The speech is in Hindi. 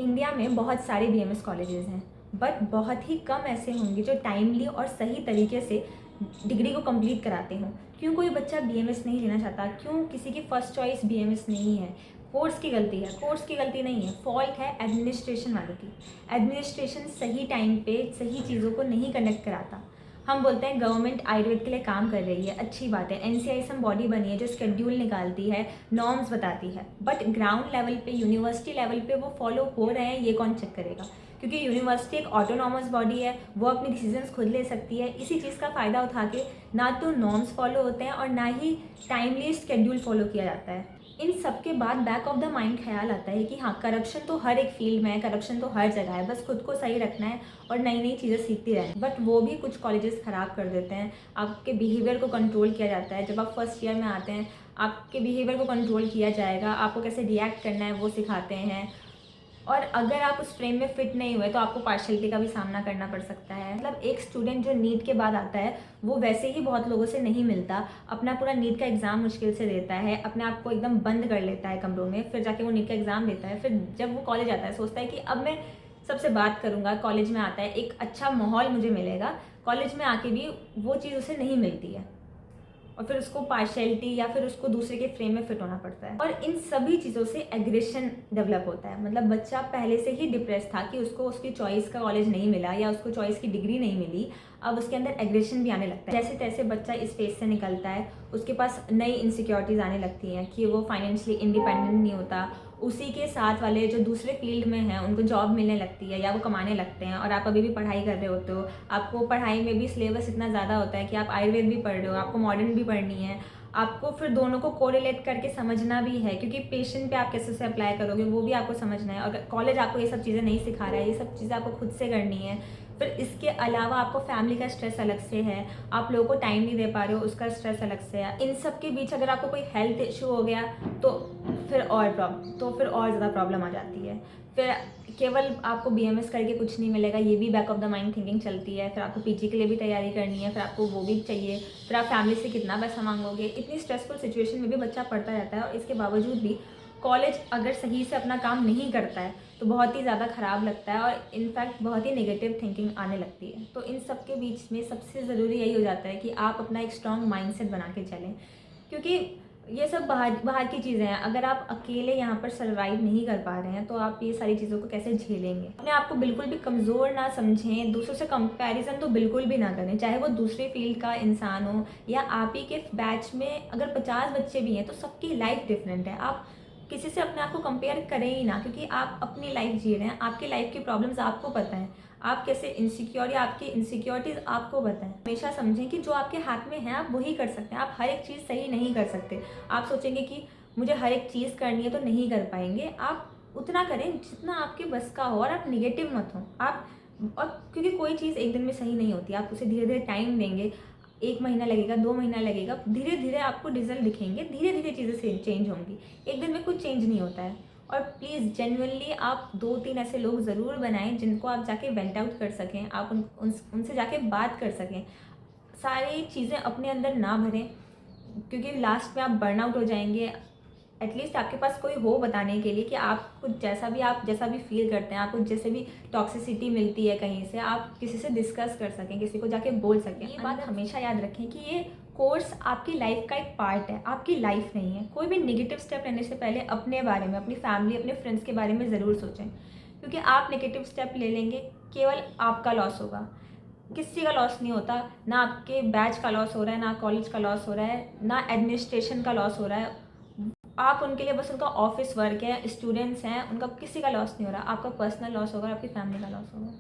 इंडिया में बहुत सारे बीएमएस कॉलेजेस हैं, बट बहुत ही कम ऐसे होंगे जो टाइमली और सही तरीके से डिग्री को कंप्लीट कराते हों। क्यों कोई बच्चा बीएमएस नहीं लेना चाहता? क्यों किसी की फ़र्स्ट चॉइस बीएमएस नहीं है? कोर्स की गलती है? कोर्स की गलती नहीं है, फॉल्ट है एडमिनिस्ट्रेशन वालों की। एडमिनिस्ट्रेशन सही टाइम पे सही चीज़ों को नहीं कंडक्ट कराता। हम बोलते हैं गवर्नमेंट आयुर्वेद के लिए काम कर रही है, अच्छी बात है। एनसीआईएसएम बॉडी बनी है जो शेड्यूल निकालती है, नॉर्म्स बताती है, बट ग्राउंड लेवल पे, यूनिवर्सिटी लेवल पे वो फॉलो हो रहे हैं ये कौन चेक करेगा? क्योंकि यूनिवर्सिटी एक ऑटोनॉमस बॉडी है, वो अपनी डिसीजंस खुद ले सकती है। इसी चीज़ का फ़ायदा उठा के ना तो नॉर्म्स फॉलो होते हैं और ना ही टाइमली शेड्यूल फॉलो किया जाता है। इन सब के बाद बैक ऑफ द माइंड ख्याल आता है कि हाँ, करप्शन तो हर एक फील्ड में है, करप्शन तो हर जगह है, बस खुद को सही रखना है और नई नई चीज़ें सीखती रहना है। बट वो भी कुछ कॉलेजेस ख़राब कर देते हैं। आपके बिहेवियर को कंट्रोल किया जाता है। जब आप फर्स्ट ईयर में आते हैं, आपके बिहेवियर को कंट्रोल किया जाएगा, आपको कैसे रिएक्ट करना है वो सिखाते हैं। और अगर आप उस फ्रेम में फिट नहीं हुए तो आपको पार्शलिटी का भी सामना करना पड़ सकता है। मतलब एक स्टूडेंट जो नीट के बाद आता है वो वैसे ही बहुत लोगों से नहीं मिलता, अपना पूरा नीट का एग्ज़ाम मुश्किल से देता है, अपने आप को एकदम बंद कर लेता है कमरों में, फिर जाके वो नीट का एग्ज़ाम देता है। फिर जब वो कॉलेज आता है सोचता है कि अब मैं सबसे बात करूँगा। कॉलेज में आता है, एक अच्छा माहौल मुझे मिलेगा। कॉलेज में आके भी वो चीज़ उसे नहीं मिलती है और फिर उसको पार्शियलिटी या फिर उसको दूसरे के फ्रेम में फिट होना पड़ता है। और इन सभी चीज़ों से एग्रेशन डेवलप होता है। मतलब बच्चा पहले से ही डिप्रेस था कि उसको उसकी चॉइस का कॉलेज नहीं मिला या उसको चॉइस की डिग्री नहीं मिली, अब उसके अंदर एग्रेशन भी आने लगता है। जैसे तैसे बच्चा इस फेज से निकलता है, उसके पास नई इनसिक्योरिटीज़ आने लगती हैं कि वो फाइनेंशियली इंडिपेंडेंट नहीं होता। उसी के साथ वाले जो दूसरे फील्ड में हैं उनको जॉब मिलने लगती है या वो कमाने लगते हैं, और आप अभी भी पढ़ाई कर रहे होते हो। आपको पढ़ाई में भी सिलेबस इतना ज़्यादा होता है कि आप आयुर्वेद भी पढ़ रहे हो, आपको मॉडर्न भी पढ़नी है, आपको फिर दोनों को कोरिलेट करके समझना भी है, क्योंकि पेशेंट पे आप कैसे से अप्लाई करोगे वो भी आपको समझना है। और कॉलेज आपको ये सब चीज़ें नहीं सिखा रहा है, ये सब चीज़ें आपको खुद से करनी है। फिर इसके अलावा आपको फैमिली का स्ट्रेस अलग से है, आप लोगों को टाइम नहीं दे पा रहे हो, उसका स्ट्रेस अलग से है। इन सब के बीच अगर आपको कोई हेल्थ इशू हो गया तो फिर और ज़्यादा प्रॉब्लम आ जाती है। फिर केवल आपको बीएमएस करके कुछ नहीं मिलेगा, ये भी back of the mind thinking चलती है। फिर आपको पीजी के लिए भी तैयारी करनी है, फिर आपको वो भी चाहिए, फिर आप फैमिली से कितना पैसा मांगोगे। इतनी स्ट्रेसफुल सिचुएशन में भी बच्चा पढ़ता रहता है और इसके बावजूद भी कॉलेज अगर सही से अपना काम नहीं करता है तो बहुत ही ज़्यादा ख़राब लगता है और इनफैक्ट बहुत ही नेगेटिव थिंकिंग आने लगती है। तो इन सब के बीच में सबसे ज़रूरी यही हो जाता है कि आप अपना एक स्ट्रॉन्ग माइंडसेट बना के चलें, क्योंकि ये सब बाहर की चीज़ें हैं। अगर आप अकेले यहाँ पर सर्वाइव नहीं कर पा रहे हैं तो आप ये सारी चीज़ों को कैसे झेलेंगे? अपने आप को बिल्कुल भी कमज़ोर ना समझें, दूसरों से कंपैरिजन तो बिल्कुल भी ना करें, चाहे वो दूसरे फील्ड का इंसान हो या आप ही के बैच में अगर 50 बच्चे भी हैं तो सबकी लाइफ डिफरेंट है। आप किसी से अपने आप को कंपेयर करें ही ना, क्योंकि आप अपनी लाइफ जी रहे हैं, आपकी लाइफ की प्रॉब्लम्स आपको पता है, आप कैसे इनसिक्योर या आपकी इनसिक्योरिटीज़ आपको पता है। हमेशा समझें कि जो आपके हाथ में है आप वही कर सकते हैं, आप हर एक चीज़ सही नहीं कर सकते। आप सोचेंगे कि मुझे हर एक चीज़ करनी है तो नहीं कर पाएंगे, आप उतना करें जितना आपके बस का हो और आप निगेटिव मत हो। आप और क्योंकि कोई चीज़ एक दिन में सही नहीं होती, आप उसे धीरे धीरे टाइम देंगे, 1 महीना लगेगा, 2 महीना लगेगा, धीरे धीरे आपको रिजल्ट दिखेंगे, धीरे धीरे चीज़ें चेंज होंगी। एक दिन में कुछ चेंज नहीं होता है। और प्लीज़ जेन्युइनली आप 2-3 ऐसे लोग ज़रूर बनाएं जिनको आप जाके वेंट आउट कर सकें, आप उनसे जाके बात कर सकें। सारी चीज़ें अपने अंदर ना भरें, क्योंकि लास्ट में आप बर्नआउट हो जाएंगे। एटलीस्ट आपके पास कोई हो बताने के लिए कि आप जैसा भी फील करते हैं, आपको जैसे भी टॉक्सिसिटी मिलती है कहीं से, आप किसी से डिस्कस कर सकें, किसी को जाके बोल सकें। ये बात हमेशा याद रखें कि ये कोर्स आपकी लाइफ का एक पार्ट है, आपकी लाइफ नहीं है। कोई भी नेगेटिव स्टेप लेने से पहले अपने बारे में, अपनी फैमिली, अपने फ्रेंड्स के बारे में ज़रूर सोचें, क्योंकि आप नेगेटिव स्टेप ले लेंगे केवल आपका लॉस होगा, किसी का लॉस नहीं होता। ना आपके बैच का लॉस हो रहा है, ना कॉलेज का लॉस हो रहा है, ना एडमिनिस्ट्रेशन का लॉस हो रहा है। आप उनके लिए बस उनका ऑफिस वर्क है, स्टूडेंट्स हैं, उनका किसी का लॉस नहीं हो रहा। आपका पर्सनल लॉस होगा, आपकी फैमिली का लॉस होगा।